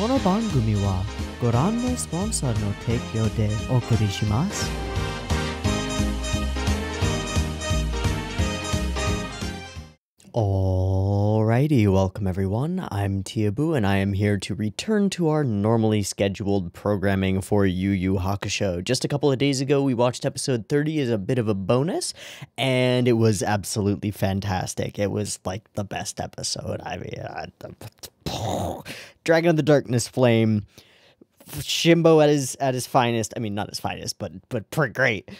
この番組はご覧のスポンサーの提供でお送りします。Alrighty, welcome everyone. I'm Teeaboo, and I am here to return to our normally scheduled programming for Yu Hakusho. Just a couple of days ago, we watched episode 30 as a bit of a bonus, and it was absolutely fantastic. It was like the best episode. I mean, Dragon of the Darkness Flame, Shimbo at his finest. I mean, not his finest, but pretty great.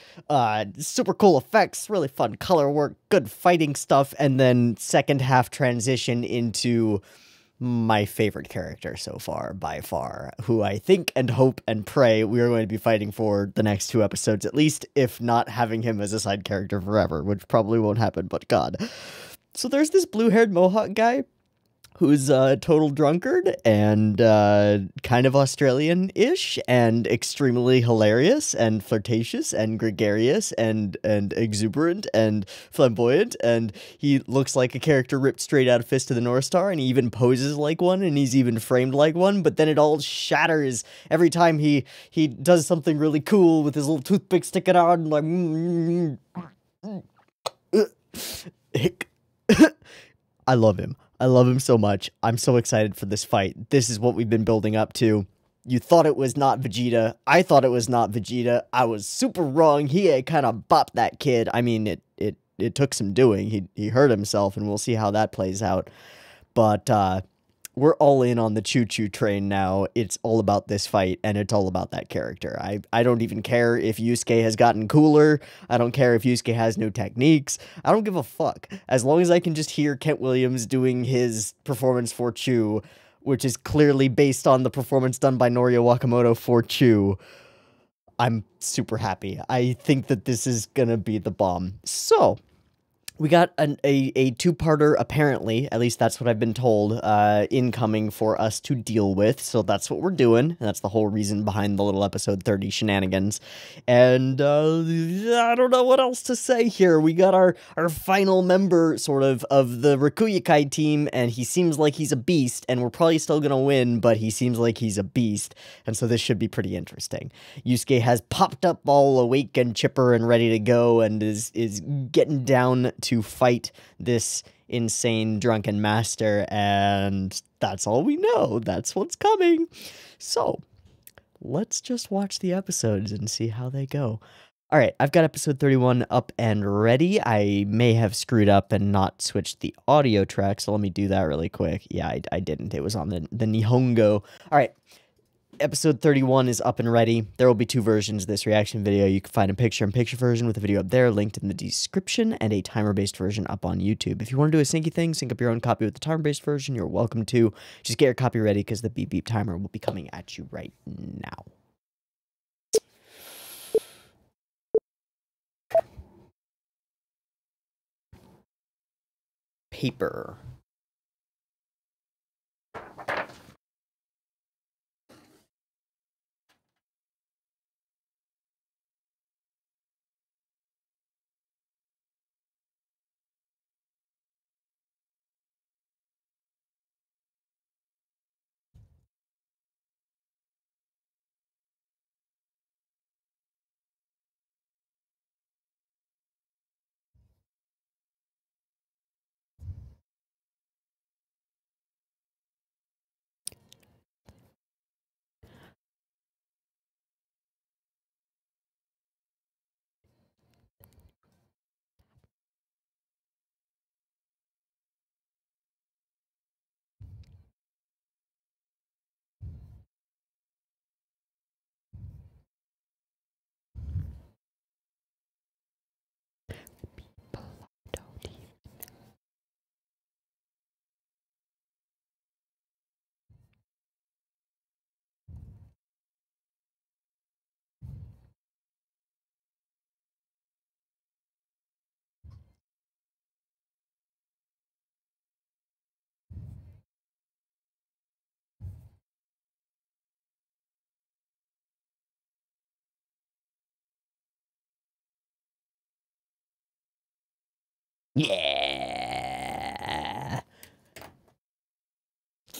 Super cool effects, really fun color work, good fighting stuff, and then second half transition into my favorite character so far, by far, who I think and hope and pray we are going to be fighting for the next 2 episodes at least, if not having him as a side character forever, which probably won't happen, but God. So there's this blue-haired Mohawk guy who's a total drunkard and kind of Australian-ish and extremely hilarious and flirtatious and gregarious and exuberant and flamboyant, and he looks like a character ripped straight out of Fist of the North Star, and he even poses like one, and he's even framed like one, but then it all shatters every time he does something really cool with his little toothpick sticking out and like I love him. I love him so much. I'm so excited for this fight. This is what we've been building up to. You thought it was not Vegeta. I thought it was not Vegeta. I was super wrong. He kind of bopped that kid. I mean, it took some doing. He hurt himself, and we'll see how that plays out. But we're all in on the TuTu train now. It's all about this fight, and it's all about that character. I don't even care if Yusuke has gotten cooler. I don't care if Yusuke has new techniques. I don't give a fuck. As long as I can just hear Kent Williams doing his performance for Chu, which is clearly based on the performance done by Norio Wakamoto for Chu, I'm super happy. I think that this is gonna be the bomb. So we got a two-parter, apparently, at least that's what I've been told, incoming for us to deal with, so that's what we're doing, and that's the whole reason behind the little episode 30 shenanigans, and, I don't know what else to say here. We got our final member, sort of the Rikuyakai team, and he seems like he's a beast, and we're probably still gonna win, but he seems like he's a beast, and so this should be pretty interesting. Yusuke has popped up all awake and chipper and ready to go, and is getting down to fight this insane drunken master, and that's all we know. That's what's coming. So let's just watch the episodes and see how they go. All right, I've got episode 31 up and ready. I may have screwed up and not switched the audio track, so let me do that really quick. Yeah, I didn't. It was on the Nihongo. All right. Episode 31 is up and ready. There will be 2 versions of this reaction video. You can find a picture-in-picture version with a video up there linked in the description, and a timer-based version up on YouTube. If you want to do a syncy thing, sync up your own copy with the timer-based version, you're welcome to. Just get your copy ready because the beep beep timer will be coming at you right now. Paper. Yeah!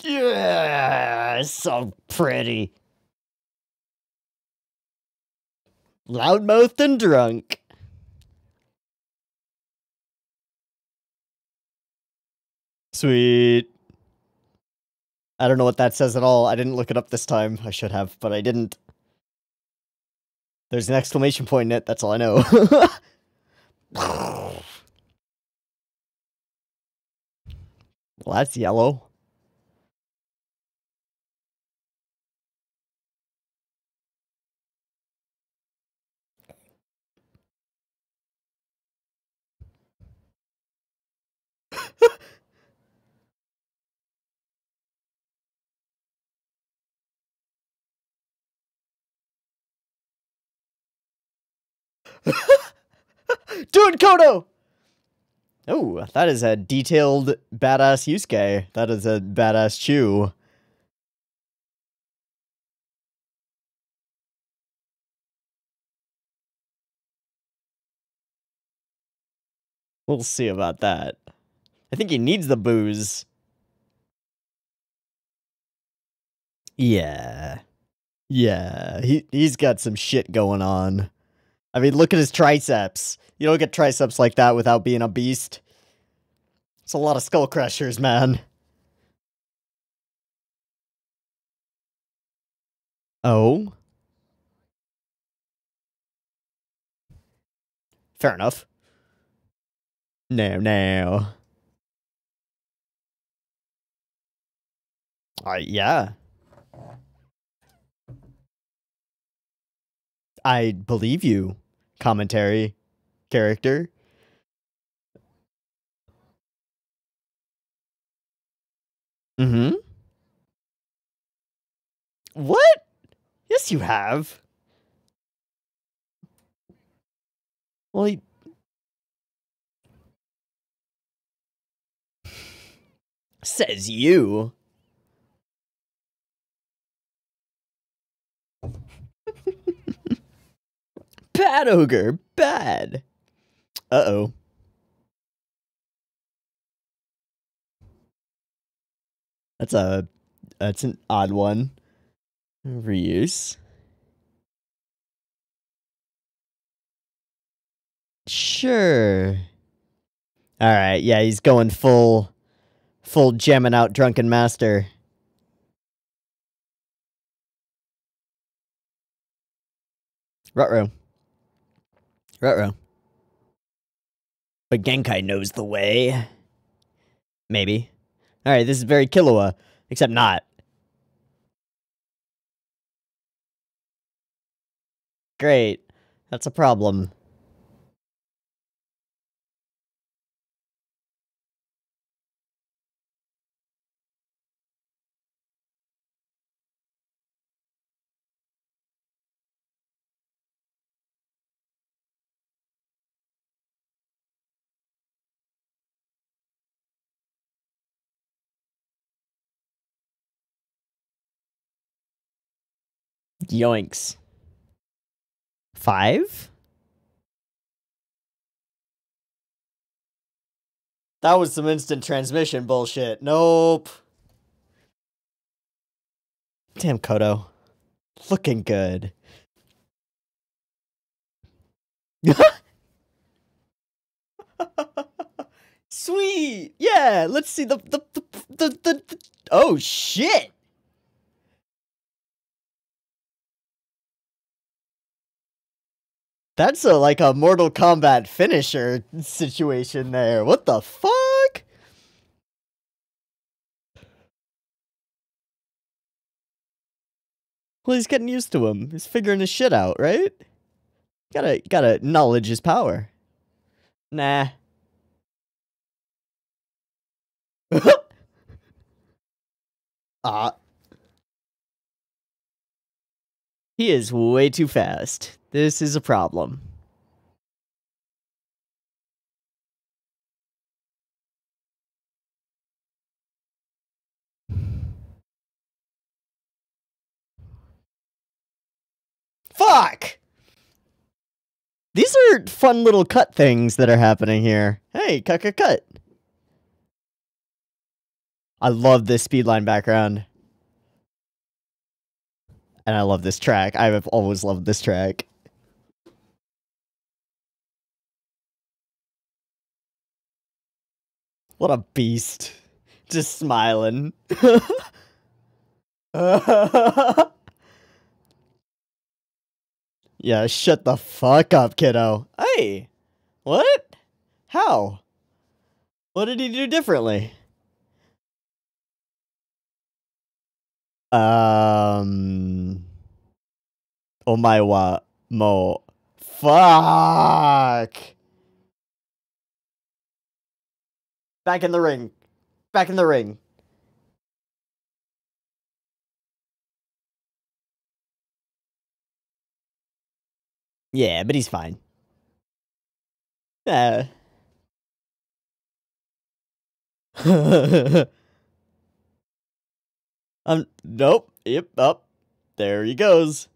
Yeah! it's so pretty. Loudmouthed and drunk. Sweet. I don't know what that says at all. I didn't look it up this time. I should have, but I didn't. There's an exclamation point in it. That's all I know. Well, that's yellow. Do it, Kodo! Oh, that is a detailed badass Yusuke. That is a badass Chu. We'll see about that. I think he needs the booze. Yeah. Yeah, he's got some shit going on. I mean, look at his triceps. You don't get triceps like that without being a beast. It's a lot of skull crushers, man. Oh? Fair enough. No. Yeah. I believe you. Commentary. Character. Mm-hmm. What? Yes, you have. Well, says you. Bad ogre. Bad. Uh-oh. That's an odd one. Reuse. Sure. Alright, yeah, he's going full jamming out drunken master. Ruh-roh. But Genkai knows the way. Maybe. Alright, this is very Killua. Except not. Great. That's a problem. Yoinks. 5? That was some instant transmission bullshit. Nope. Damn, Kodo. Looking good. Sweet! Yeah, let's see the oh shit! That's like a Mortal Kombat finisher situation there. What the fuck? Well, he's getting used to him. He's figuring his shit out, right? Gotta acknowledge his power. Nah. He is way too fast. This is a problem. Fuck! These are fun little cut things that are happening here. Hey, cut. I love this speedline background. And I love this track. I have always loved this track. What a beast. Just smiling. Yeah, shut the fuck up, kiddo. Hey! What? How? What did he do differently? Oh my wa mo. Fuck! Back in the ring. Back in the ring. Yeah, but he's fine. Yeah. Nope. Yep, up. There he goes.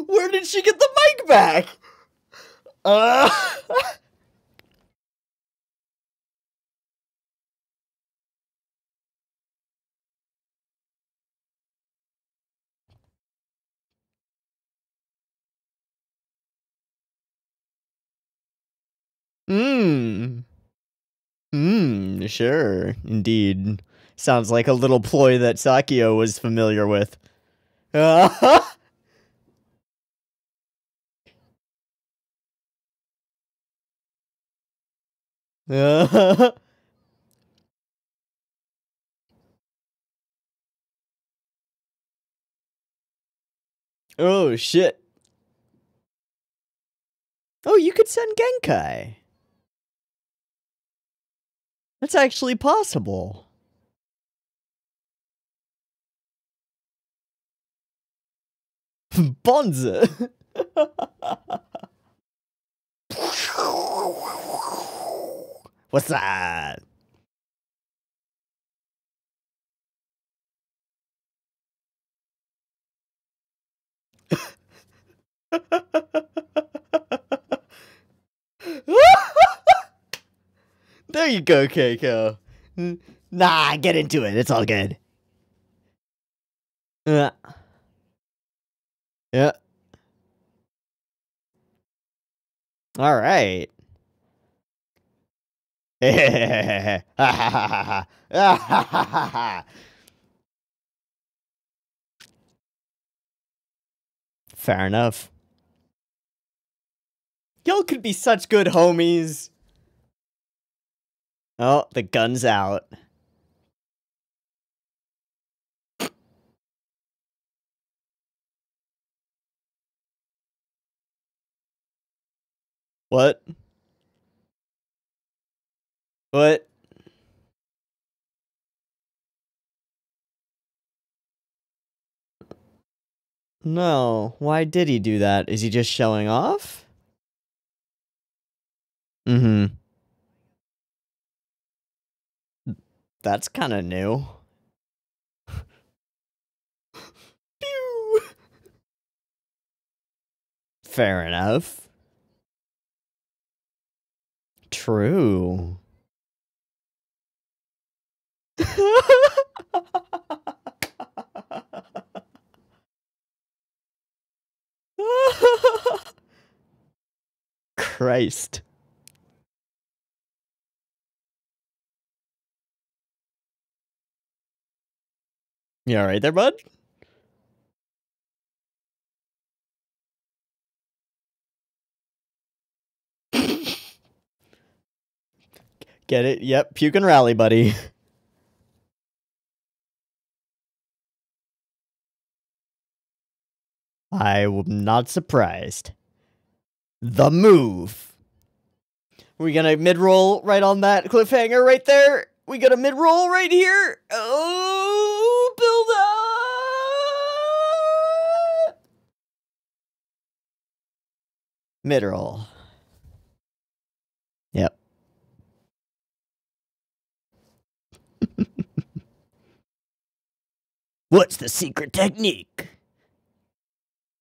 Where did she get the mic back? Sure. Indeed. Sounds like a little ploy that Sakio was familiar with. Oh, shit. Oh, you could send Genkai. That's actually possible. Panzer. What's that? There you go, Keiko. Nah, get into it. It's all good. Yeah. All right. Fair enough. Y'all could be such good homies. Oh, the gun's out. What? What? No. Why did he do that? Is he just showing off? Mm-hmm. That's kind of new. Pew! Fair enough. True. Christ. You alright there, bud? Get it? Yep, puke and rally, buddy. I'm not surprised. The move. We gonna mid-roll right on that cliffhanger right there? We got a mid-roll right here? Oh, build up! Mid-roll. Yep. What's the secret technique?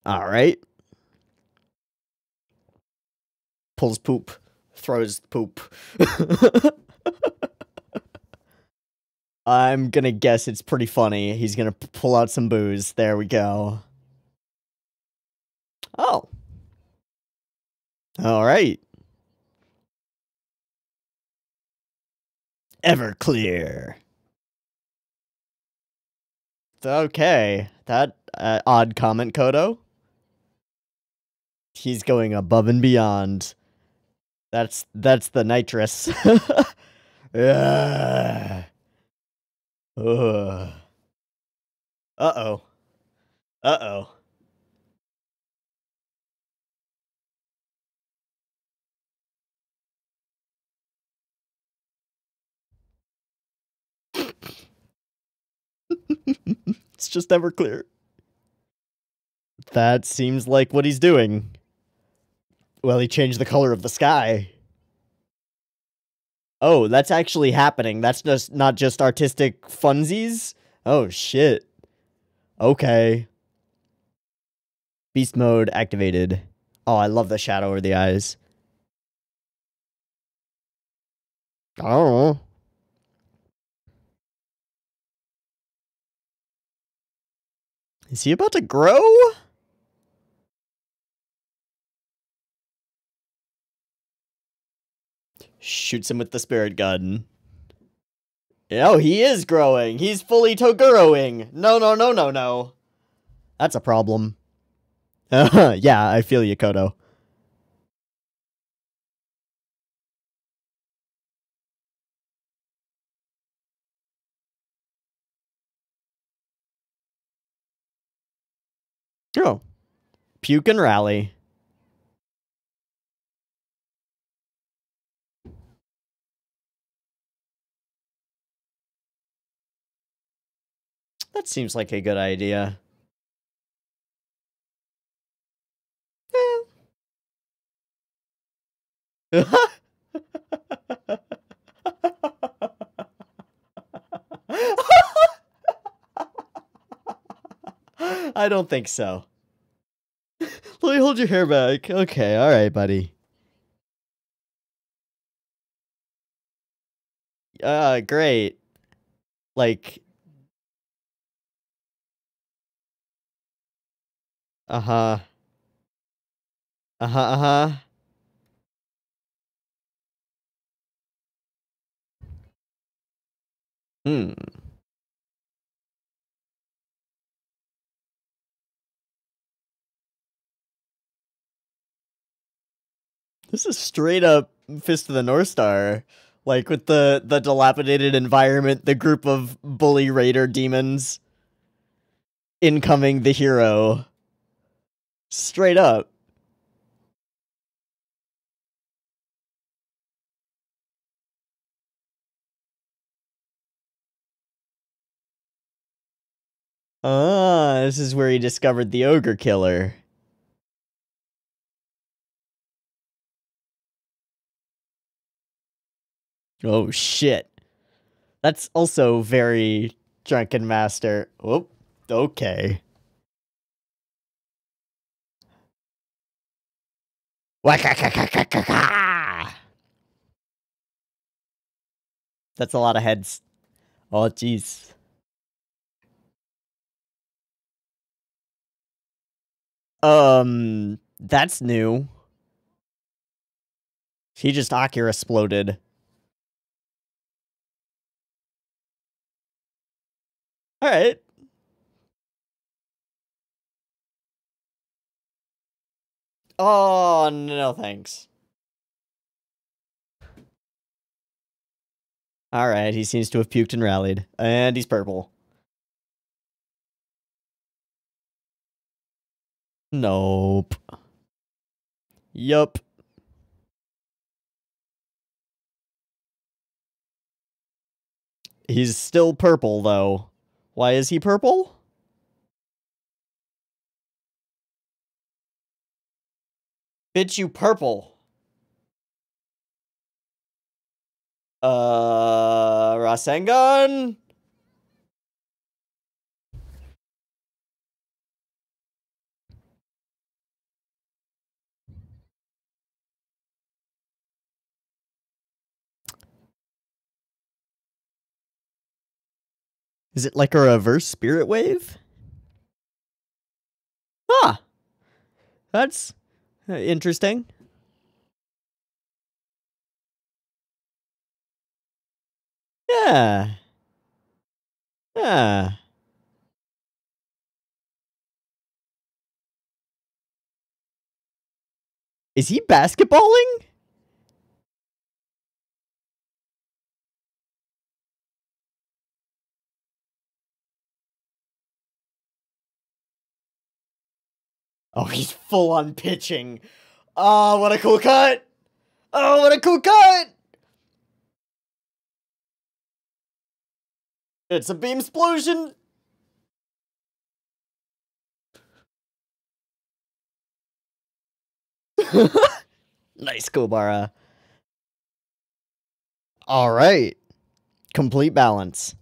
All right. Pulls poop. Throws poop. I'm gonna guess it's pretty funny. He's gonna pull out some booze. There we go. Oh. Alright. Everclear. Okay. That odd comment, Kodo. He's going above and beyond. That's the nitrous. Yeah. Uh-oh. Uh-oh. It's just Everclear. That seems like what he's doing. Well, he changed the color of the sky. Oh, that's actually happening. That's just not just artistic funsies? Oh, shit. Okay. Beast mode activated. Oh, I love the shadow over the eyes. Oh. Is he about to grow? Shoots him with the spirit gun. Oh, he is growing. He's fully Toguroing. No. That's a problem. Yeah, I feel you, Kodo. Oh. Puke and rally. That seems like a good idea. I don't think so. Let me hold your hair back. Okay, alright, buddy. Great. Like... Uh-huh. Uh-huh. Hmm. This is straight up Fist of the North Star. Like, with the dilapidated environment, the group of bully raider demons incoming the hero. Straight up. Ah, this is where he discovered the ogre killer. Oh, shit. That's also very Drunken Master. Oh, okay. That's a lot of heads. Oh, jeez. That's new. He just Akira exploded. Alright. Oh, no thanks. Alright, he seems to have puked and rallied. And he's purple. Nope. Yup. He's still purple, though. Why is he purple? Bitch, you purple. Rasengan? Is it like a reverse spirit wave? Ah, that's interesting. Yeah. Yeah. Is he basketballing? Oh, he's full on pitching. Oh, what a cool cut! Oh, what a cool cut! It's a beam explosion! Nice, Kobara. Alright. Complete balance.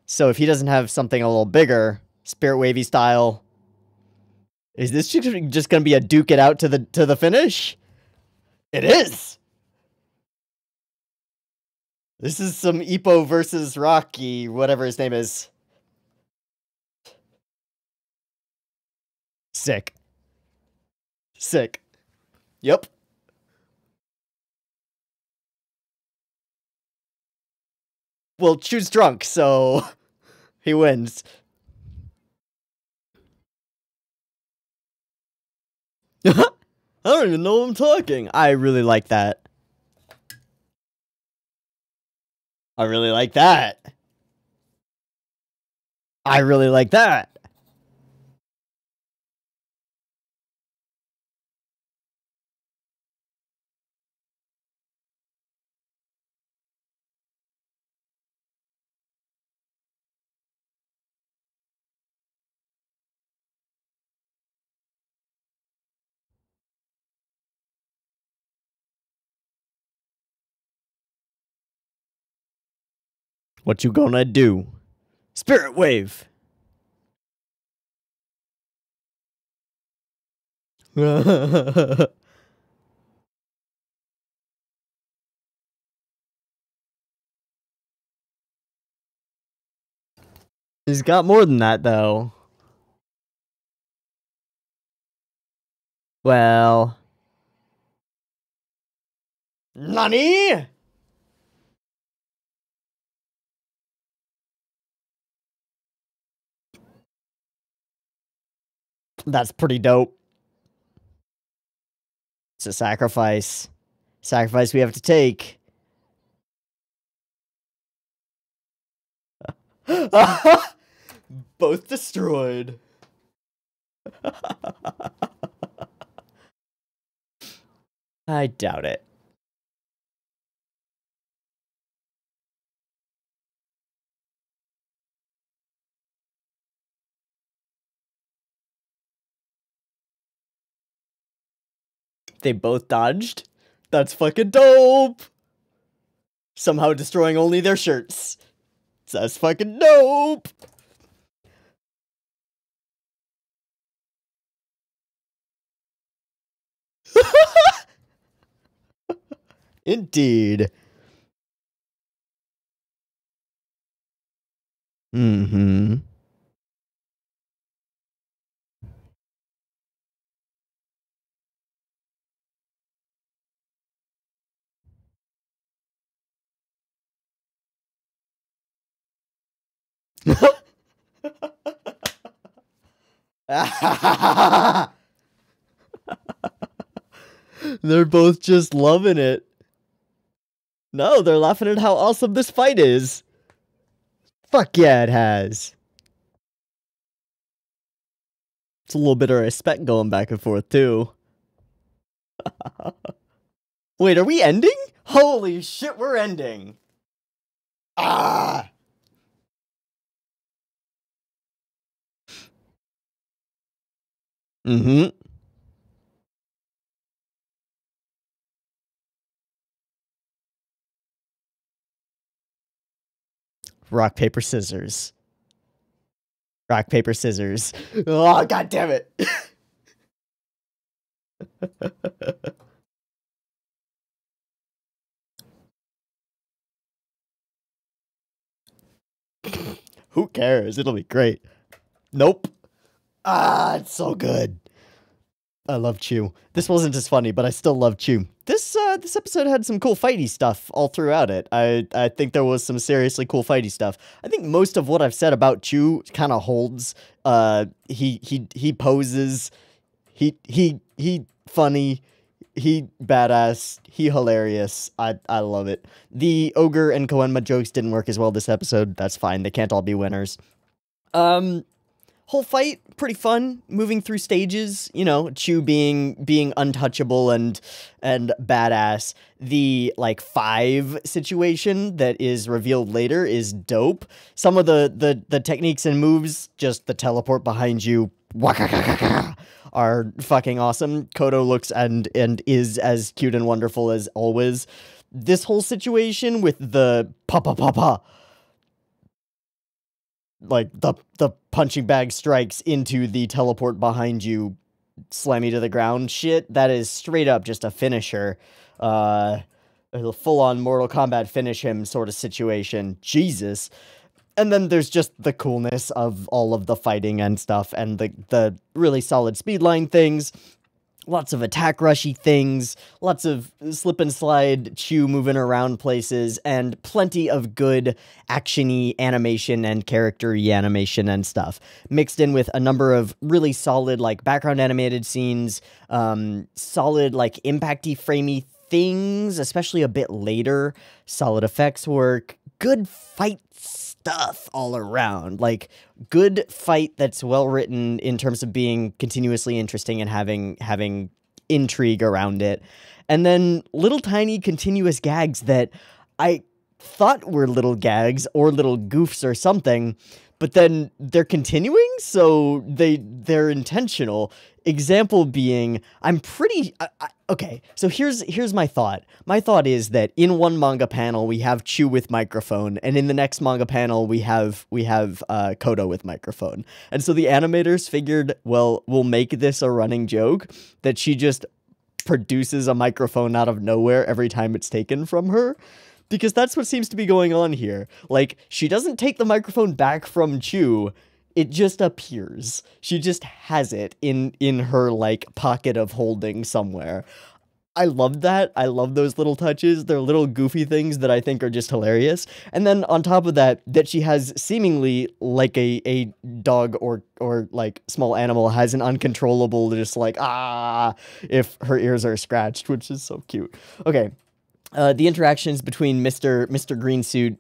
So if he doesn't have something a little bigger, Spirit Wavy style, is this just gonna be a duke it out to the finish? It is! This is some Ippo versus Rocky, whatever his name is. Sick. Sick. Yep. Well, Chu's drunk, so he wins. I don't even know what I'm talking. I really like that. I really like that. I really like that. What you gonna do? Spirit Wave. He's got more than that, though. Well... NANI?! That's pretty dope. It's a sacrifice. Sacrifice we have to take. Both destroyed. I doubt it. They both dodged? That's fucking dope! Somehow destroying only their shirts. That's fucking dope! Indeed. Mm-hmm. They're both just loving it. No, they're laughing at how awesome this fight is. Fuck yeah, it has. It's a little bit of respect going back and forth, too. Wait, are we ending? Holy shit, we're ending. Ah! Mm-hmm. Rock, paper, scissors. Rock, paper, scissors. Oh, god damn it. Who cares? It'll be great. Nope. Ah, it's so good. I love Chew. This wasn't as funny, but I still love Chew. This episode had some cool fighty stuff all throughout it. I think there was some seriously cool fighty stuff. I think most of what I've said about Chew kind of holds. He poses. He funny. He badass. He hilarious. I love it. The ogre and Koenma jokes didn't work as well this episode. That's fine. They can't all be winners. Whole fight, pretty fun, moving through stages, you know, Chew being untouchable and badass. The, like, 5 situation that is revealed later is dope. Some of the techniques and moves, just the teleport behind you, are fucking awesome. Kodo looks and is as cute and wonderful as always. This whole situation with the pa like the punching bag strikes into the teleport behind you, slam you to the ground shit, that is straight up just a finisher. A full-on Mortal Kombat finish him sort of situation. Jesus. And then there's just the coolness of all of the fighting and stuff, and the really solid speedline things. Lots of attack rushy things, lots of slip and slide Chew moving around places, and plenty of good action-y animation and character-y animation and stuff. Mixed in with a number of really solid, like, background animated scenes, solid, like, impact-y, framey things, especially a bit later, solid effects work, good fight stuff all around. Like, good fight that's well written in terms of being continuously interesting and having intrigue around it. And then little tiny continuous gags that I thought were little gags or little goofs or something, but then they're continuing, so they're intentional. Example being, I'm pretty... okay, so here's my thought. My thought is that in one manga panel, we have Chew with microphone, and in the next manga panel, we have Kodo with microphone. And so the animators figured, well, we'll make this a running joke, that she just produces a microphone out of nowhere every time it's taken from her. Because that's what seems to be going on here. Like, she doesn't take the microphone back from Chew, it just appears. She just has it in her, like, pocket of holding somewhere. I love that. I love those little touches. They're little goofy things that I think are just hilarious. And then on top of that she has seemingly, like, a dog or like, small animal has an uncontrollable, just like, if her ears are scratched, which is so cute. Okay. The interactions between Mr. Greensuit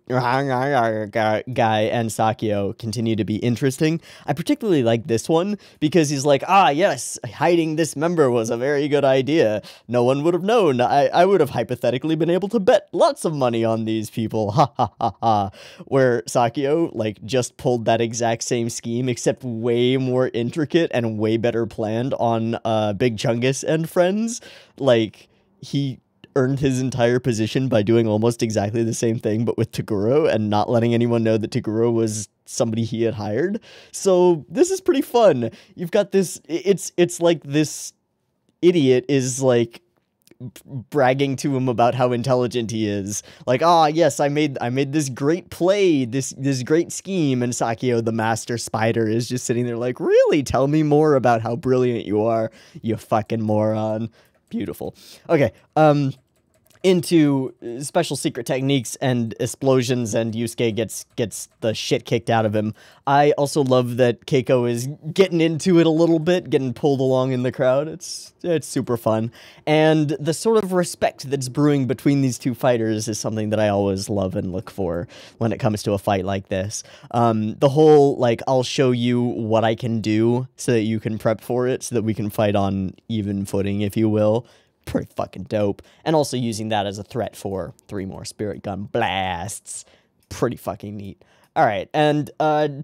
guy and Sakio continue to be interesting. I particularly like this one because he's like, yes, hiding this member was a very good idea. No one would have known. I would have hypothetically been able to bet lots of money on these people. Ha ha ha ha. Where Sakio, like, just pulled that exact same scheme, except way more intricate and way better planned on Big Chungus and friends. Like, he earned his entire position by doing almost exactly the same thing, but with Toguro, and not letting anyone know that Toguro was somebody he had hired. So this is pretty fun. You've got this, it's like this idiot is, like, bragging to him about how intelligent he is. Like, yes, I made this great play, this great scheme, and Sakio, the master spider, is just sitting there like, really? Tell me more about how brilliant you are, you fucking moron. Beautiful. Okay, into special secret techniques and explosions, and Yusuke gets the shit kicked out of him. I also love that Keiko is getting into it a little bit, getting pulled along in the crowd. It's super fun. And the sort of respect that's brewing between these two fighters is something that I always love and look for when it comes to a fight like this. The whole, like, I'll show you what I can do so that you can prep for it, so that we can fight on even footing, if you will. Pretty fucking dope. And also using that as a threat for 3 more spirit gun blasts. Pretty fucking neat. Alright, and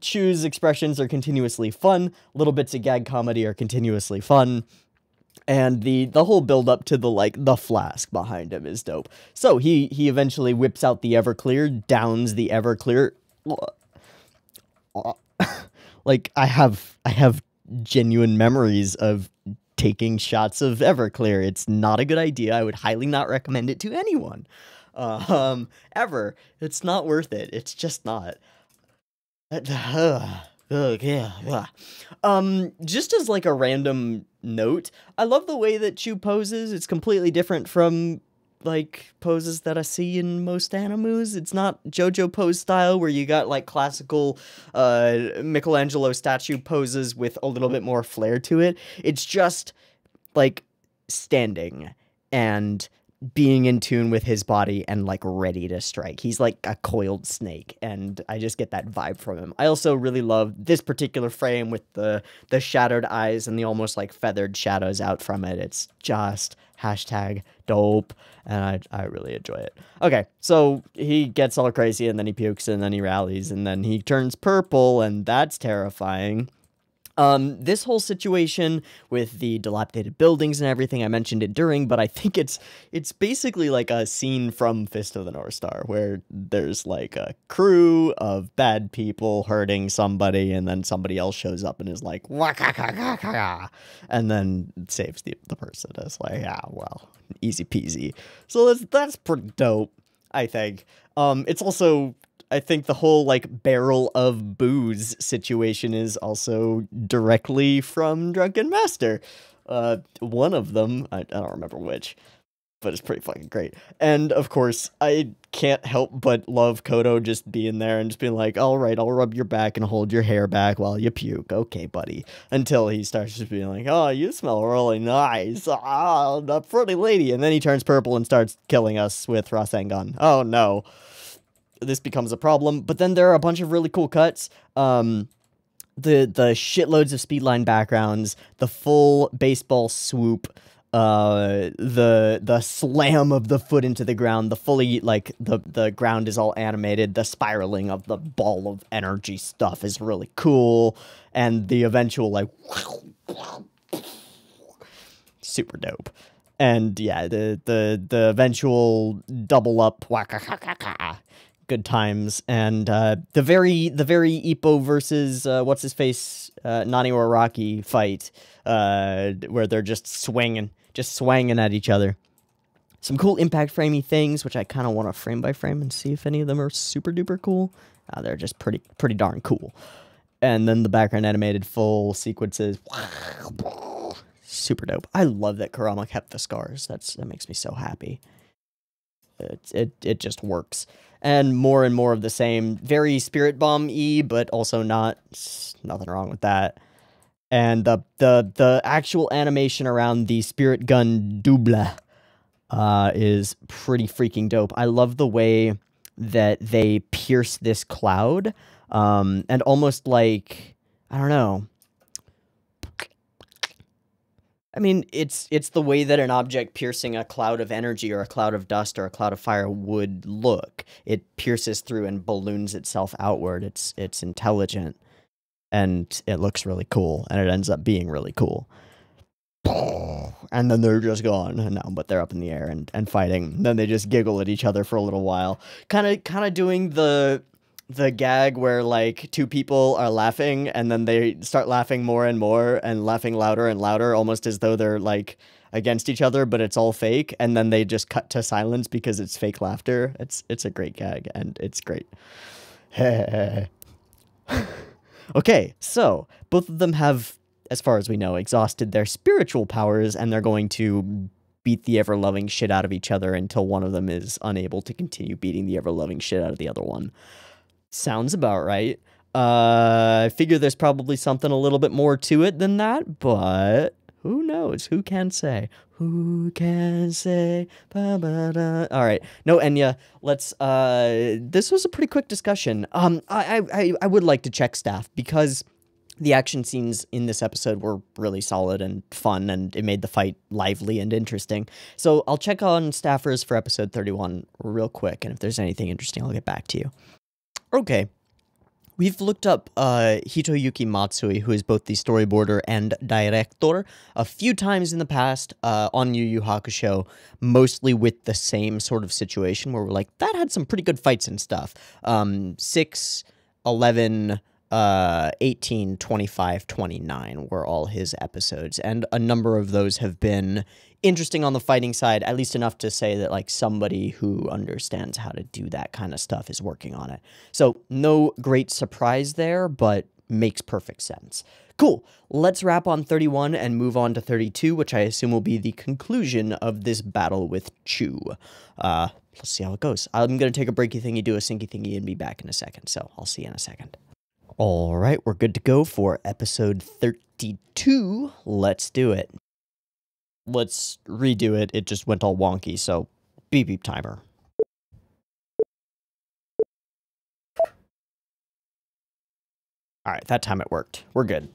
Chew's expressions are continuously fun. Little bits of gag comedy are continuously fun. And the whole build up to the flask behind him is dope. So he eventually whips out the Everclear, downs the Everclear. Like, I have genuine memories of taking shots of Everclear. It's not a good idea. I would highly not recommend it to anyone. Ever. It's not worth it. It's just not. Yeah. Just as like a random note, I love the way that Chu poses. It's completely different from like poses that I see in most animes. It's not JoJo pose style where you got like classical Michelangelo statue poses with a little bit more flair to it. It's just like standing and being in tune with his body and like ready to strike. He's like a coiled snake, and I just get that vibe from him. I also really love this particular frame with the shadowed eyes and the almost like feathered shadows out from it. It's just hashtag dope, and I really enjoy it. Okay, so he gets all crazy, and then he pukes, and then he rallies, and then he turns purple, and that's terrifying. This whole situation with the dilapidated buildings and everything, I mentioned it during, but I think it's basically like a scene from Fist of the North Star, where there's like a crew of bad people hurting somebody, and then somebody else shows up and is like, waka, and then saves the person. It's like, yeah, well, easy peasy. So that's pretty dope, I think. It's also, I think the whole like barrel of booze situation is also directly from Drunken Master. One of them, I don't remember which, but it's pretty fucking great. And of course, I can't help but love Kodo just being there and just being like, all right, I'll rub your back and hold your hair back while you puke. Okay, buddy. Until he starts just being like, oh, you smell really nice. Ah, a pretty lady. And then he turns purple and starts killing us with Rasengan. Oh, no. This becomes a problem, but then there are a bunch of really cool cuts. The shitloads of speedline backgrounds, the full baseball swoop, the slam of the foot into the ground, the fully like the ground is all animated, the spiraling of the ball of energy stuff is really cool, and the eventual like super dope. And yeah, the eventual double up good times, and the very Ippo versus what's his face Nani or Araki fight, where they're just swanging at each other. Some cool impact framey things, which I kind of want to frame by frame and see if any of them are super duper cool. They're just pretty darn cool. And then the background animated full sequences, super dope. I love that Kurama kept the scars. That makes me so happy. It just works. And more of the same. Very Spirit Bomb-y, but also not. Nothing wrong with that. And the actual animation around the Spirit Gun double is pretty freaking dope. I love the way that they pierce this cloud, and almost like, I don't know. I mean, it's the way that an object piercing a cloud of energy or a cloud of dust or a cloud of fire would look. It pierces through and balloons itself outward. It's intelligent, and it looks really cool, and it ends up being really cool. And then they're just gone. No, but they're up in the air and fighting. And then they just giggle at each other for a little while. Kind of doing the gag where like two people are laughing and then they start laughing more and more and laughing louder and louder, almost as though they're like against each other, but it's all fake, and then they just cut to silence because it's fake laughter. It's a great gag, and it's great. Okay, so both of them have, as far as we know, exhausted their spiritual powers, and they're going to beat the ever-loving shit out of each other until one of them is unable to continue beating the ever-loving shit out of the other one. Sounds about right. I figure there's probably something a little bit more to it than that, but who knows? Who can say? Who can say? Ba-ba-da. All right. No, Enya, let's, this was a pretty quick discussion. I would like to check staff, because the action scenes in this episode were really solid and fun, and it made the fight lively and interesting. So I'll check on staffers for episode 31 real quick, and if there's anything interesting, I'll get back to you. Okay, we've looked up Hitoyuki Matsui, who is both the storyboarder and director, a few times in the past on Yu Hakusho, mostly with the same sort of situation where we're like, that had some pretty good fights and stuff. 6, 11, 18, 25, 29 were all his episodes, and a number of those have been interesting on the fighting side, at least enough to say that like somebody who understands how to do that kind of stuff is working on it. So no great surprise there, but makes perfect sense. Cool. Let's wrap on 31 and move on to 32, which I assume will be the conclusion of this battle with Chu. Let's see how it goes. I'm going to take a breaky thingy, do a sinky thingy, and be back in a second, so I'll see you in a second. All right, we're good to go for episode 32. Let's do it. Let's redo it. It just went all wonky, so beep beep timer. All right, that time it worked. We're good.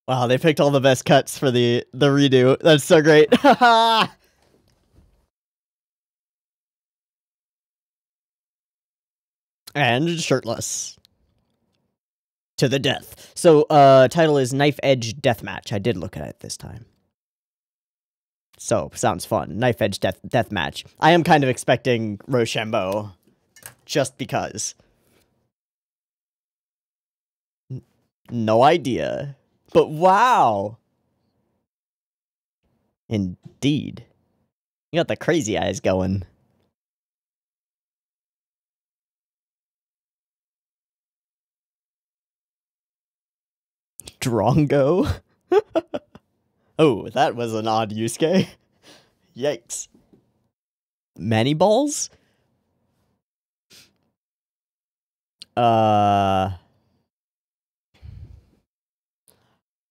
Wow, they picked all the best cuts for the redo. That's so great. And shirtless. To the death. So, title is Knife Edge Deathmatch. I did look at it this time. So, sounds fun. Knife Edge Deathmatch. I am kind of expecting Rochambeau. Just because. No idea. But wow. Indeed. You got the crazy eyes going. Drongo? Oh, that was an odd Yusuke. Yikes. Many balls?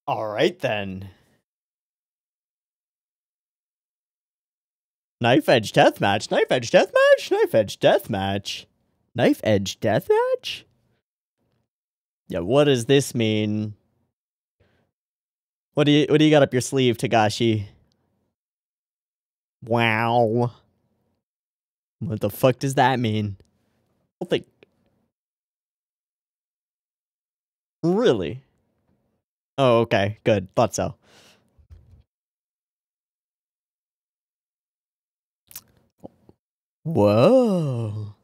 Alright then. Knife Edge Deathmatch? Knife Edge Deathmatch? Knife Edge Deathmatch? Knife Edge Deathmatch? Yeah, what does this mean? What do you got up your sleeve, Tagashi? Wow. What the fuck does that mean? I don't think. Really? Oh, okay. Good. Thought so. Whoa.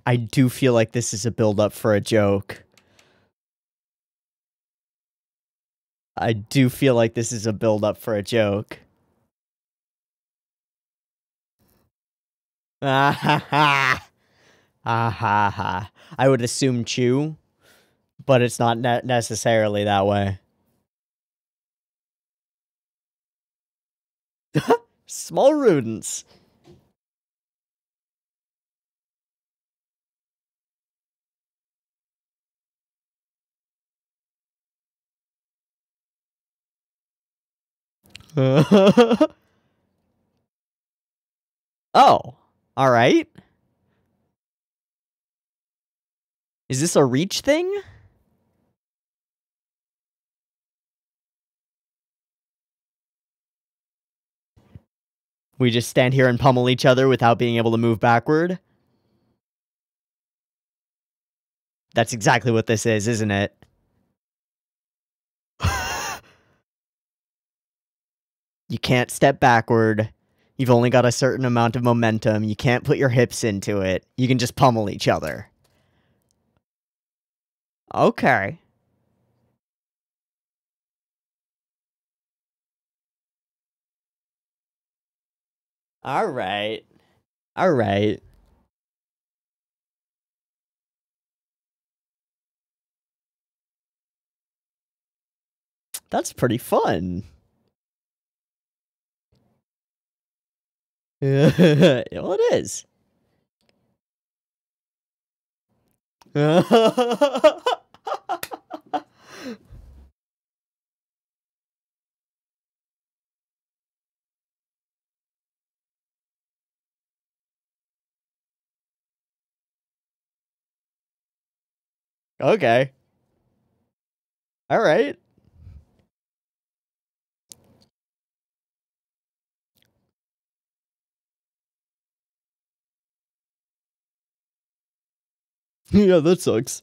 I do feel like this is a build-up for a joke. I do feel like this is a build-up for a joke. Ah ha ha. Ah ha ha. I would assume Chu, but it's not necessarily that way. Small rodents. Oh, all right. Is this a reach thing? We just stand here and pummel each other without being able to move backward. That's exactly what this is, isn't it? You can't step backward. You've only got a certain amount of momentum. You can't put your hips into it. You can just pummel each other. Okay. Alright. Alright. That's pretty fun. Well, it is. Okay. Alright. Yeah, that sucks.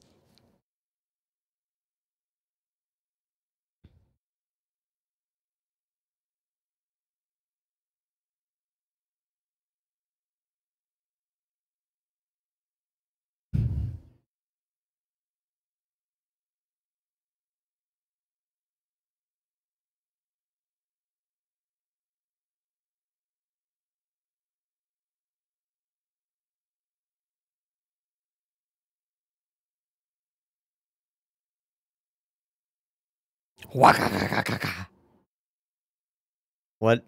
What?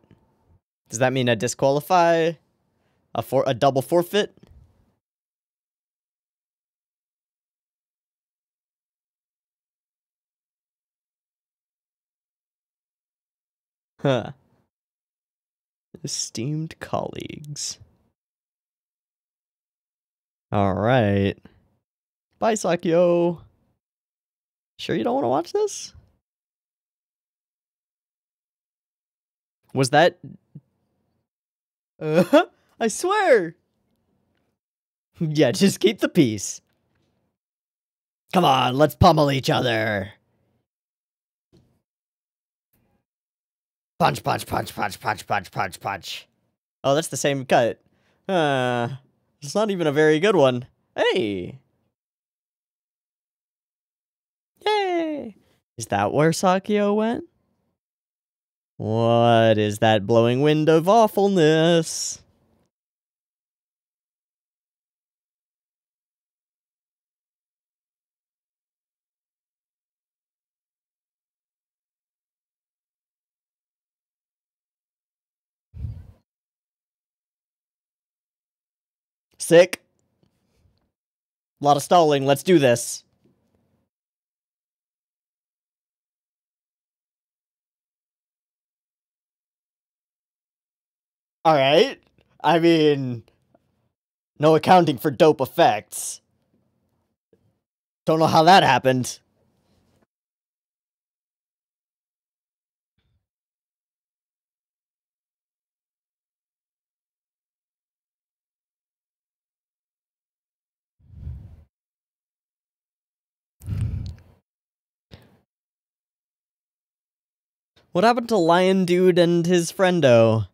Does that mean a disqualify? A double forfeit? Huh. Esteemed colleagues. Alright. Bye, Sakyo. Sure you don't want to watch this? Was that... I swear! Yeah, just keep the peace. Come on, let's pummel each other. Punch, punch, punch, punch, punch, punch, punch, punch. Oh, that's the same cut. It's not even a very good one. Hey! Yay! Is that where Sakyo went? What is that blowing wind of awfulness? Sick. A lot of stalling. Let's do this. Alright. I mean, no accounting for dope effects. Don't know how that happened. What happened to Lion Dude and his friendo?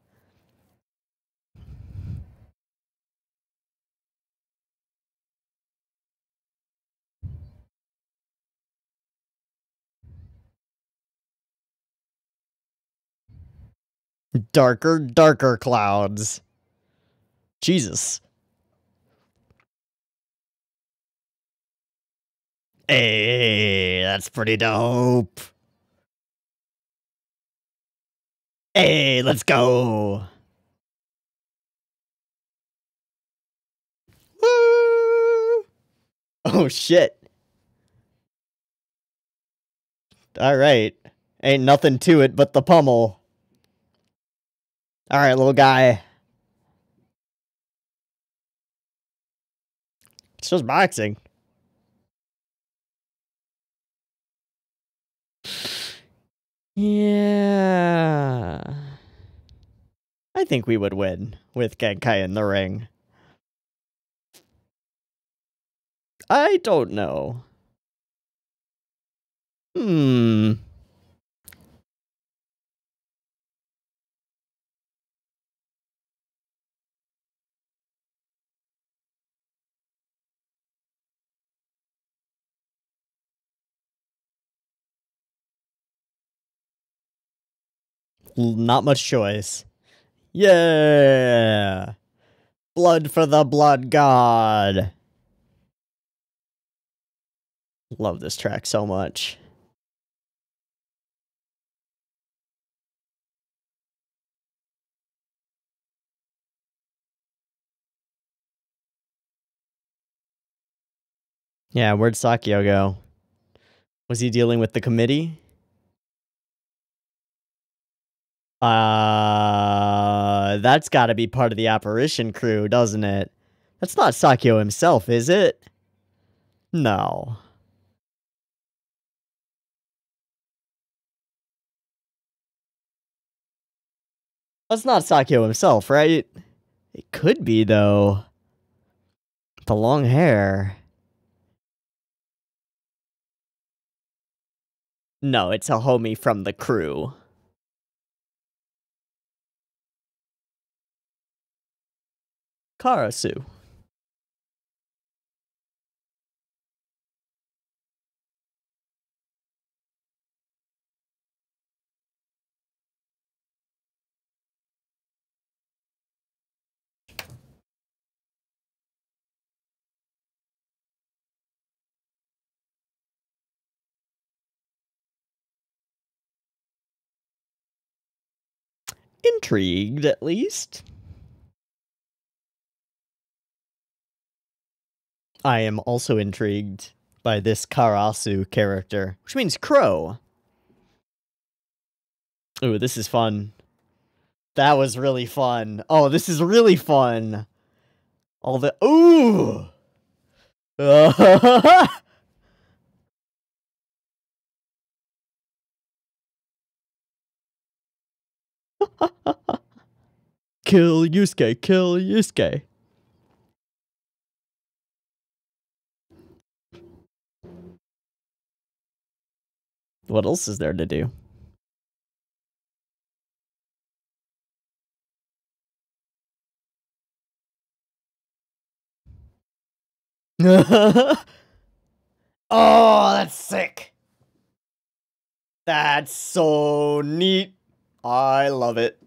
Darker, darker clouds. Jesus. Hey, that's pretty dope. Hey, let's go. Woo! Oh, shit. Alright. Ain't nothing to it but the pummel. Alright, little guy. It's just boxing. Yeah. I think we would win with Genkai in the ring. I don't know. Not much choice. Yeah! Blood for the blood god! Love this track so much. Yeah, where'd Sakyo go? Was he dealing with the committee? That's gotta be part of the apparition crew, doesn't it? That's not Sakyo himself, is it? No. That's not Sakyo himself, right? It could be, though. The long hair. No, it's a homie from the crew. Karasu. Intrigued, at least. I am also intrigued by this Karasu character, which means crow. Ooh, this is fun. That was really fun. Oh, this is really fun. All the... Ooh! Kill Yusuke, kill Yusuke. What else is there to do? Oh, that's sick. That's so neat. I love it.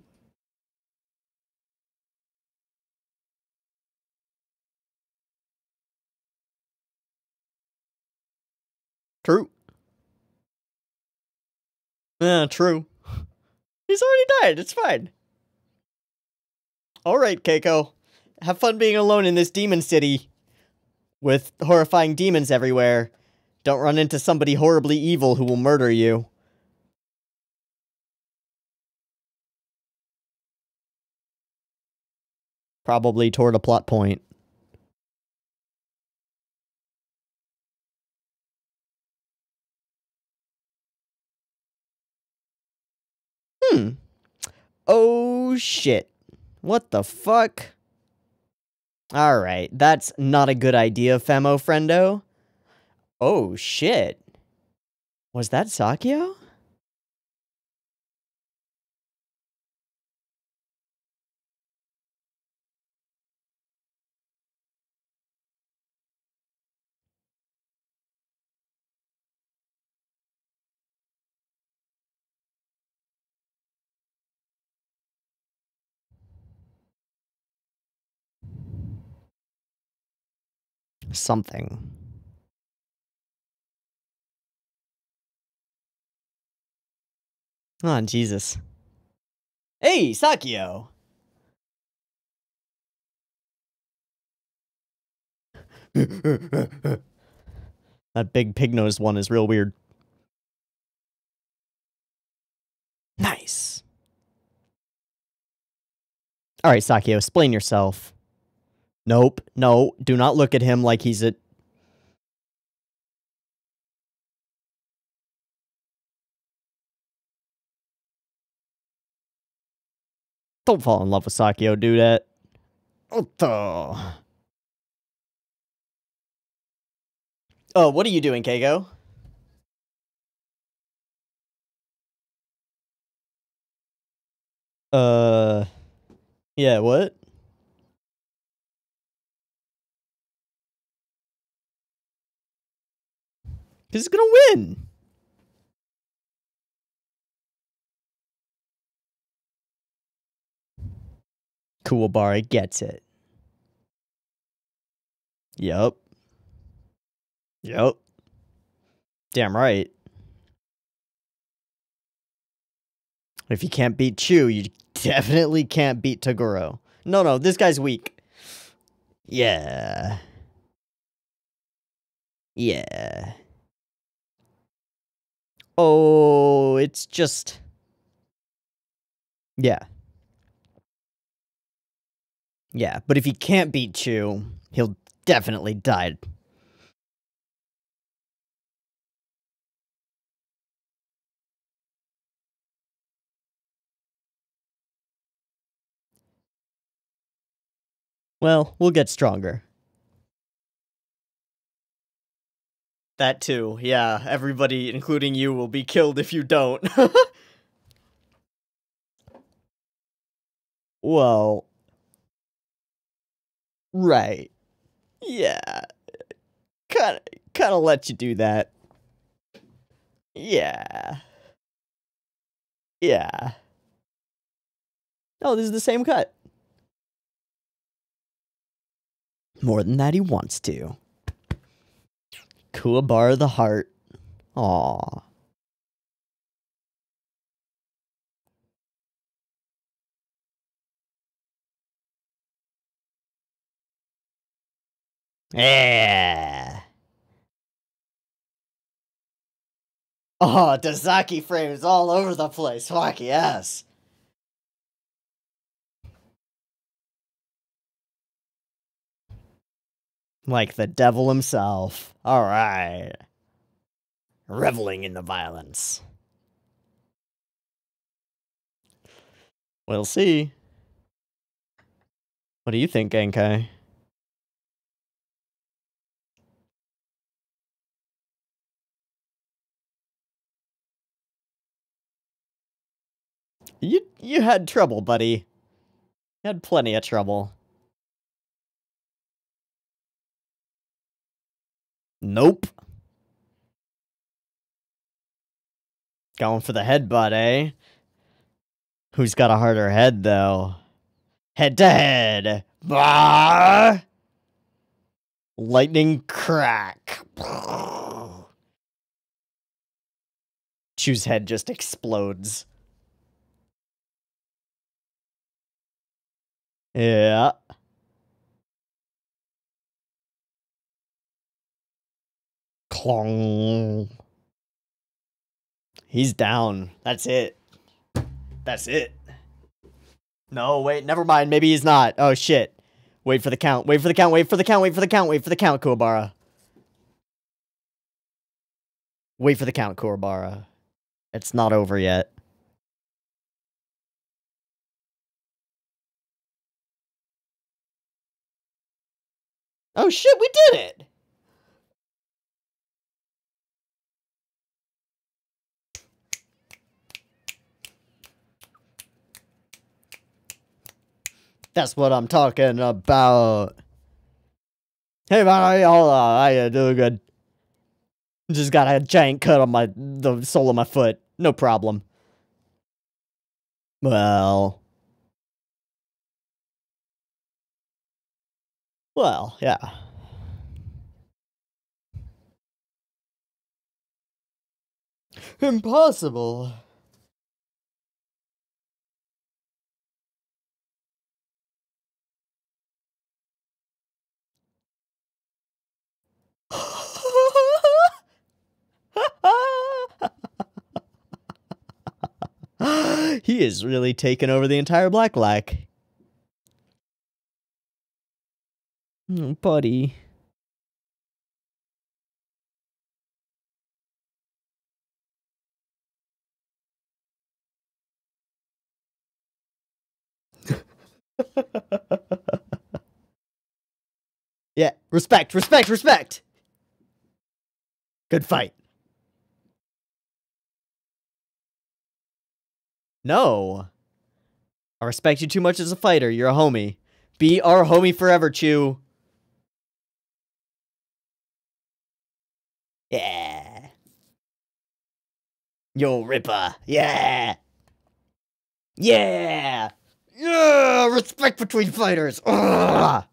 True. Yeah, true. He's already died. It's fine. All right, Keiko. Have fun being alone in this demon city with horrifying demons everywhere. Don't run into somebody horribly evil who will murder you. Probably toward a plot point. Oh, shit. What the fuck? Alright, that's not a good idea, Femo Friendo. Oh, shit. Was that Sakyo? Something. Oh, Jesus. Hey, Sakyo! That big pig-nosed one is real weird. Nice. Alright, Sakyo, explain yourself. Nope, no, do not look at him like he's a... Don't fall in love with Sakio, do that. Woto. Oh, what are you doing, Keiko? Yeah, what? He's gonna win. Kuwabara gets it. Yup. Yup. Damn right. If you can't beat Chu, you definitely can't beat Toguro. No, this guy's weak. Yeah. Yeah. Oh, it's just... Yeah. Yeah, but if he can't beat Chu, he'll definitely die. Well, we'll get stronger. That too, yeah. Everybody, including you, will be killed if you don't. Well... Right. Yeah. Kinda let you do that. Yeah. Yeah. Oh, this is the same cut. More than that, he wants to. Kuwabara the heart. Aww. Yeah. Oh, Dazaki frames all over the place. Fuck yes. Like the devil himself. Alright. Reveling in the violence. We'll see. What do you think, Genkai? You had trouble, buddy. You had plenty of trouble. Nope. Going for the headbutt, eh? Who's got a harder head, though? Head to head. Bah! Lightning crack. Chu's head just explodes. Yeah. Clong. He's down. That's it. That's it. No, wait, never mind. Maybe he's not. Oh, shit. Wait for the count. Wait for the count. Wait for the count. Wait for the count. Wait for the count, Kuwabara. Wait for the count, Kuwabara. It's not over yet. Oh, shit, we did it! That's what I'm talking about. Hey, man, hold on. I doing good. Just got a giant cut on the sole of my foot. No problem. Well, yeah. Impossible. He is really taking over the entire Black. Buddy. Yeah, respect, respect, respect! Good fight. No. I respect you too much as a fighter. You're a homie. Be our homie forever, Chew. Yeah. Yo, Ripper. Yeah. Yeah. Yeah. Respect between fighters. Ugh.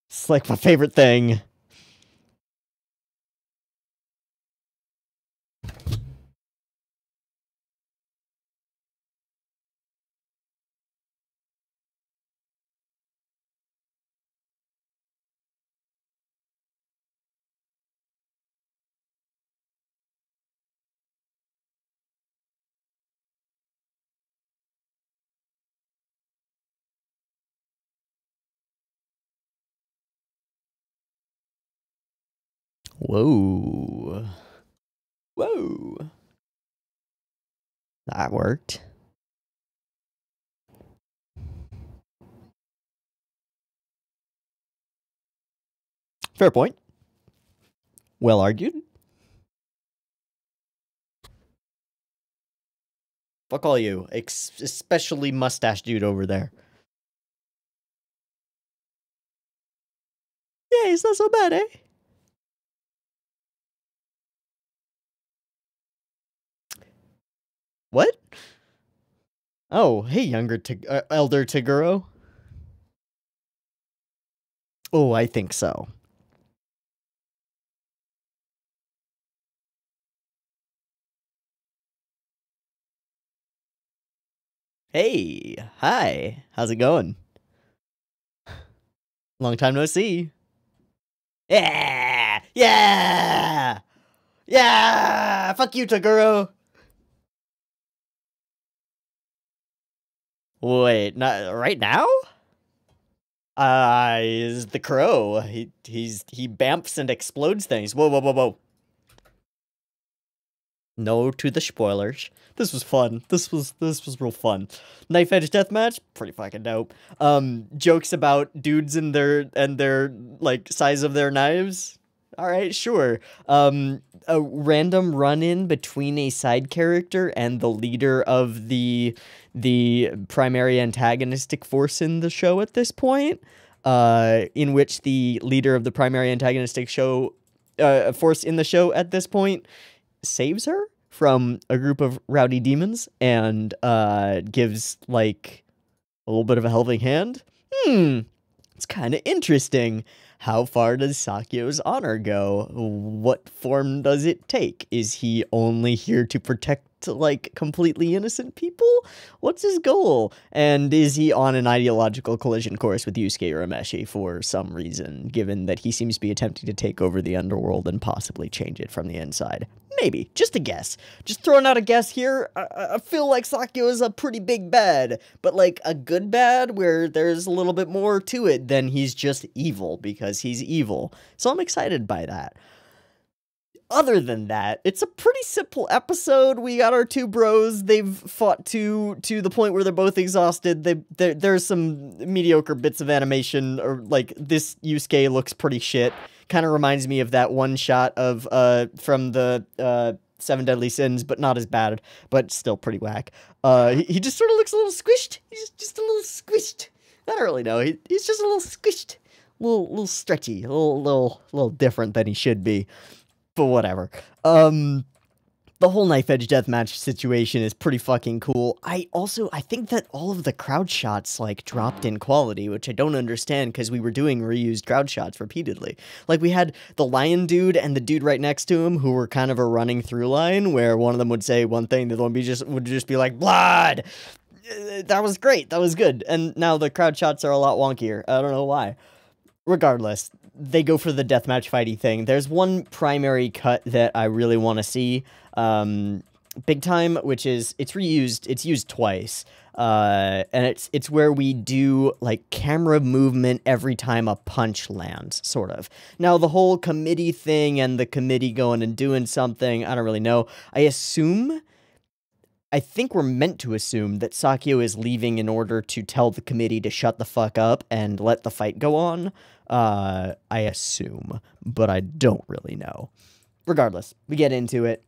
It's like my favorite thing. Whoa. Whoa. That worked. Fair point. Well argued. Fuck all you, especially mustache dude over there. Yeah, he's not so bad, eh? What? Oh, hey, Elder Taguro. Oh, I think so. Hey, hi, how's it going? Long time no see. Yeah! Yeah! Yeah! Fuck you, Taguro! Wait, not right now? Is the crow. He bamps and explodes things. Whoa, whoa, whoa, whoa. No to the spoilers. This was fun. This was real fun. Knife edge deathmatch, pretty fucking dope. Jokes about dudes and their like size of their knives. All right, sure. A random run-in between a side character and the leader of the primary antagonistic force in the show at this point. In which the leader of the primary antagonistic force in the show at this point saves her from a group of rowdy demons and gives like a little bit of a helping hand. It's kind of interesting. How far does Sakyo's honor go? What form does it take? Is he only here to protect like completely innocent people? What's his goal? And is he on an ideological collision course with Yusuke Urameshi for some reason, given that he seems to be attempting to take over the underworld and possibly change it from the inside? Maybe. Just a guess. Just throwing out a guess here. I feel like Sakyo is a pretty big bad, but like a good bad where there's a little bit more to it than he's just evil because he's evil. So I'm excited by that. Other than that, it's a pretty simple episode. We got our two bros. They've fought to the point where they're both exhausted. There's some mediocre bits of animation, or like this Yusuke looks pretty shit. Kind of reminds me of that one shot of from the Seven Deadly Sins, but not as bad, but still pretty whack. He just sort of looks a little squished. He's just a little squished. I don't really know. He's just a little squished, little stretchy, a little different than he should be. But whatever. The whole knife edge deathmatch situation is pretty fucking cool. I think that all of the crowd shots like dropped in quality, which I don't understand because we were doing reused crowd shots repeatedly. Like we had the lion dude and the dude right next to him who were kind of a running through line where one of them would say one thing, the other one would just be like, blood! That was great. That was good. And now the crowd shots are a lot wonkier. I don't know why. Regardless, they go for the deathmatch fighty thing. There's one primary cut that I really want to see, big time, which is it's used twice, and it's where we do like camera movement every time a punch lands, sort of. Now the whole committee thing and the committee going and doing something, I don't really know. I assume I think we're meant to assume that Sakyo is leaving in order to tell the committee to shut the fuck up and let the fight go on. I assume, but I don't really know. Regardless, we get into it.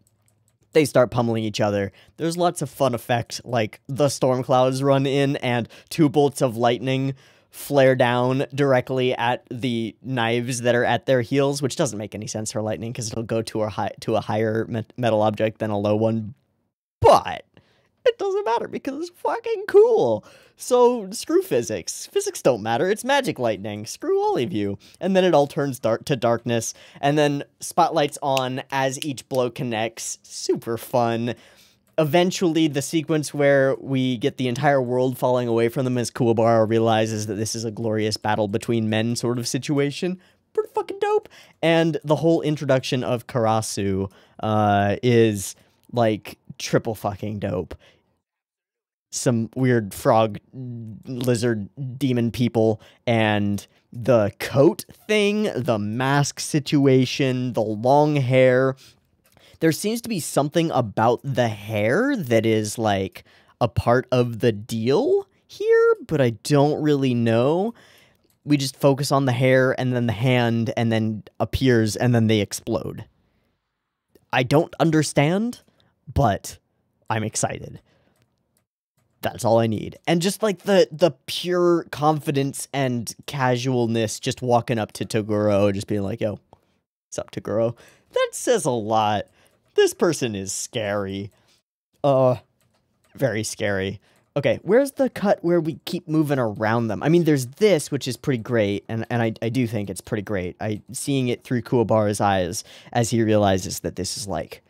They start pummeling each other. There's lots of fun effects, like the storm clouds run in and 2 bolts of lightning flare down directly at the knives that are at their heels, which doesn't make any sense for lightning because it'll go to a higher metal object than a low one. But it doesn't matter because it's fucking cool. So screw physics. Physics don't matter. It's magic lightning. Screw all of you. And then it all turns to darkness. And then spotlights on as each blow connects. Super fun. Eventually, the sequence where we get the entire world falling away from them as Kuwabara realizes that this is a glorious battle between men sort of situation. Pretty fucking dope. And the whole introduction of Karasu is, like, triple fucking dope. Some weird frog, lizard, demon people, and the coat thing, the mask situation, the long hair. There seems to be something about the hair that is, like, a part of the deal here, but I don't really know. We just focus on the hair, and then the hand, and then appears, and then they explode. I don't understand, but I'm excited. That's all I need. And just, like, the pure confidence and casualness just walking up to Toguro, just being like, yo, what's up, Toguro? That says a lot. This person is scary. Very scary. Okay, where's the cut where we keep moving around them? I mean, there's this, which is pretty great, and I do think it's pretty great. Seeing it through Kuwabara's eyes as he realizes that this is, like,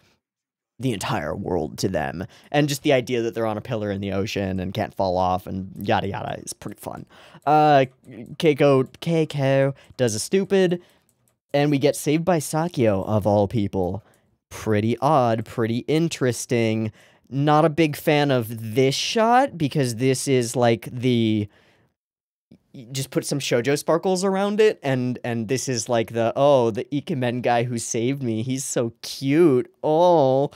the entire world to them. And just the idea that they're on a pillar in the ocean and can't fall off and yada yada is pretty fun. Keiko does a stupid, and we get saved by Sakyo, of all people. Pretty odd, pretty interesting. Not a big fan of this shot, because this is like the... just put some shoujo sparkles around it, and this is like the Ikemen guy who saved me. He's so cute. Oh,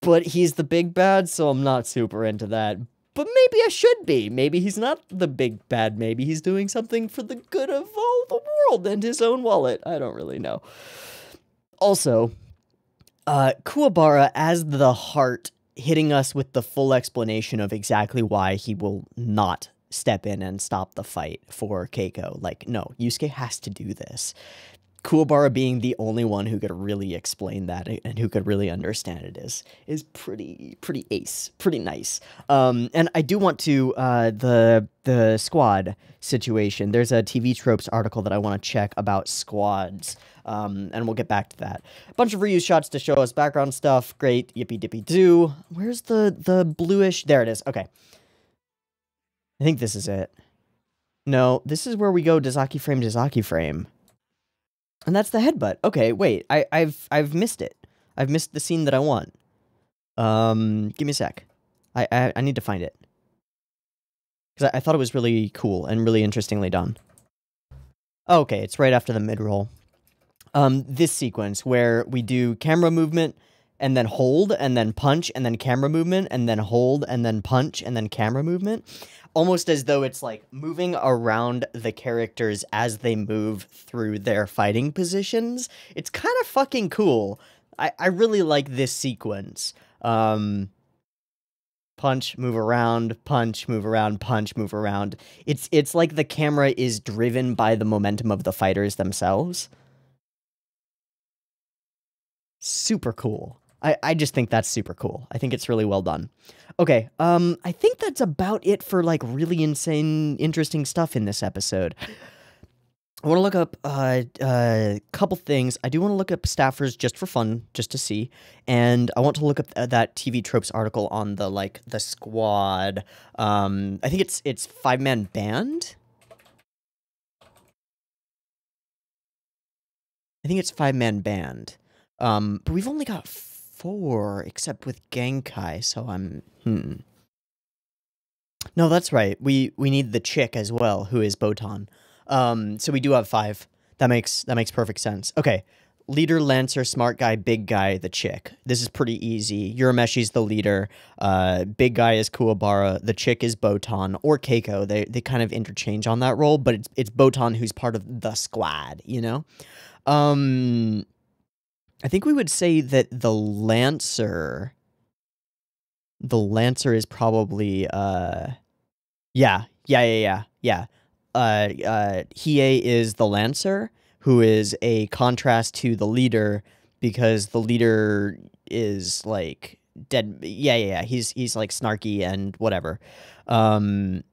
but he's the big bad, so I'm not super into that. But maybe I should be. Maybe he's not the big bad. Maybe he's doing something for the good of all the world and his own wallet. I don't really know. Also, Kuwabara as the heart hitting us with the full explanation of exactly why he will not step in and stop the fight for Keiko. Like, no, Yusuke has to do this. Kuwabara being the only one who could really explain that and who could really understand it is pretty ace, pretty nice. And I do want to, the squad situation, there's a TV Tropes article that I want to check about squads, and we'll get back to that. A bunch of reuse shots to show us background stuff, great, yippee dippy doo. Where's the bluish, there it is, okay. I think this is it. No, this is where we go Dazaki frame. And that's the headbutt. Okay, wait. I've missed it. I've missed the scene that I want. Give me a sec. I need to find it. Because I thought it was really cool and really interestingly done. Okay, it's right after the mid-roll. This sequence where we do camera movement and then hold and then punch and then camera movement and then hold and then punch and then camera movement. Almost as though it's like moving around the characters as they move through their fighting positions. It's kind of fucking cool. I really like this sequence. Punch, move around, punch, move around, punch, move around. It's like the camera is driven by the momentum of the fighters themselves. Super cool. I just think that's super cool. I think it's really well done. Okay, I think that's about it for, like, really insane, interesting stuff in this episode. I want to look up a couple things. I do want to look up staffers just for fun, just to see. And I want to look up that TV Tropes article on the, like, the squad. I think it's 5-man band? I think it's 5-man band. But we've only got 4, except with Genkai, so I'm... No, that's right. We need the chick as well, who is Botan. So we do have 5. That makes perfect sense. Okay, leader, Lancer, smart guy, big guy, the chick. This is pretty easy. Urameshi's the leader. Big guy is Kuwabara. The chick is Botan or Keiko. They kind of interchange on that role, but it's Botan who's part of the squad, you know? I think we would say that the Lancer is probably, yeah. Hiei is the Lancer, who is a contrast to the leader, because the leader is, like, dead. Yeah. He's like, snarky and whatever. And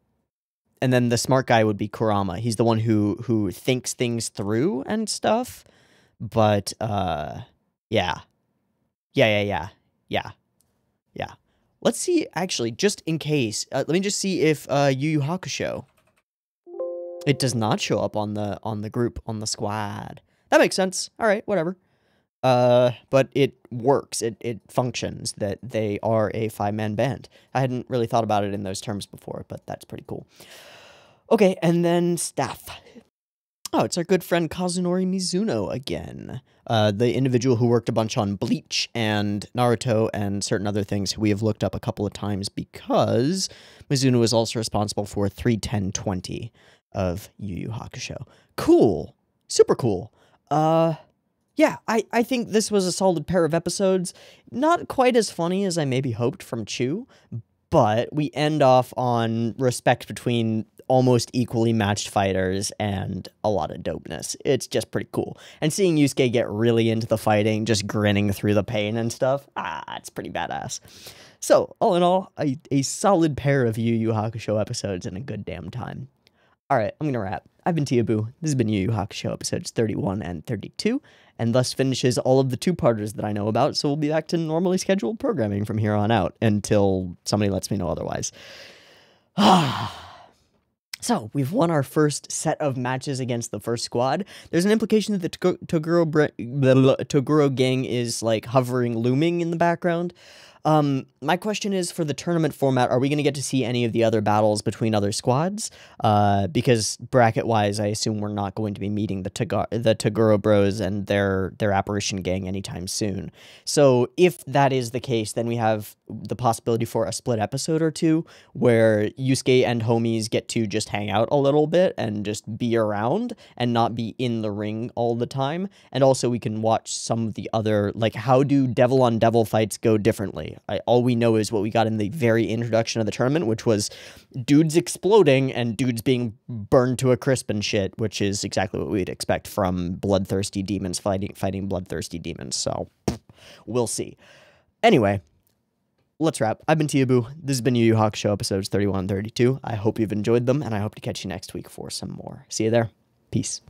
then the smart guy would be Kurama. He's the one who thinks things through and stuff. But, yeah. Let's see, actually, just in case, let me just see if, Yu Hakusho. It does not show up on the group, on the squad. That makes sense. All right, whatever. But it works. It functions that they are a 5-man band. I hadn't really thought about it in those terms before, but that's pretty cool. Okay, and then staff. Oh, it's our good friend Kazunori Mizuno again. The individual who worked a bunch on Bleach and Naruto and certain other things who we have looked up a couple of times, because Mizuno is also responsible for 31020 of Yu Yu Hakusho. Cool. Super cool. Yeah, I think this was a solid pair of episodes. Not quite as funny as I maybe hoped from Chu, but we end off on respect between almost equally matched fighters and a lot of dopeness. It's just pretty cool. And seeing Yusuke get really into the fighting, just grinning through the pain and stuff, it's pretty badass. So, all in all, a solid pair of Yu Yu Hakusho episodes and a good damn time. Alright, I'm gonna wrap. I've been Teeaboo. This has been Yu Yu Hakusho episodes 31 and 32, and thus finishes all of the two-parters that I know about, so we'll be back to normally scheduled programming from here on out, until somebody lets me know otherwise. So, we've won our first set of matches against the first squad. There's an implication that the Toguro gang is, like, hovering, looming in the background. My question is, for the tournament format, are we going to get to see any of the other battles between other squads? Because bracket-wise, I assume we're not going to be meeting the Toguro Bros and their apparition gang anytime soon. So if that is the case, then we have the possibility for a split episode or two where Yusuke and homies get to just hang out a little bit and just be around and not be in the ring all the time. And also we can watch some of the other, like, how do devil-on-devil fights go differently? All we know is what we got in the very introduction of the tournament, which was dudes exploding and dudes being burned to a crisp and shit, which is exactly what we'd expect from bloodthirsty demons fighting bloodthirsty demons. So we'll see. Anyway, let's wrap. I've been Teeaboo. This has been Yu Yu Hakusho episodes 31 and 32. I hope you've enjoyed them, and I hope to catch you next week for some more. See you there. Peace.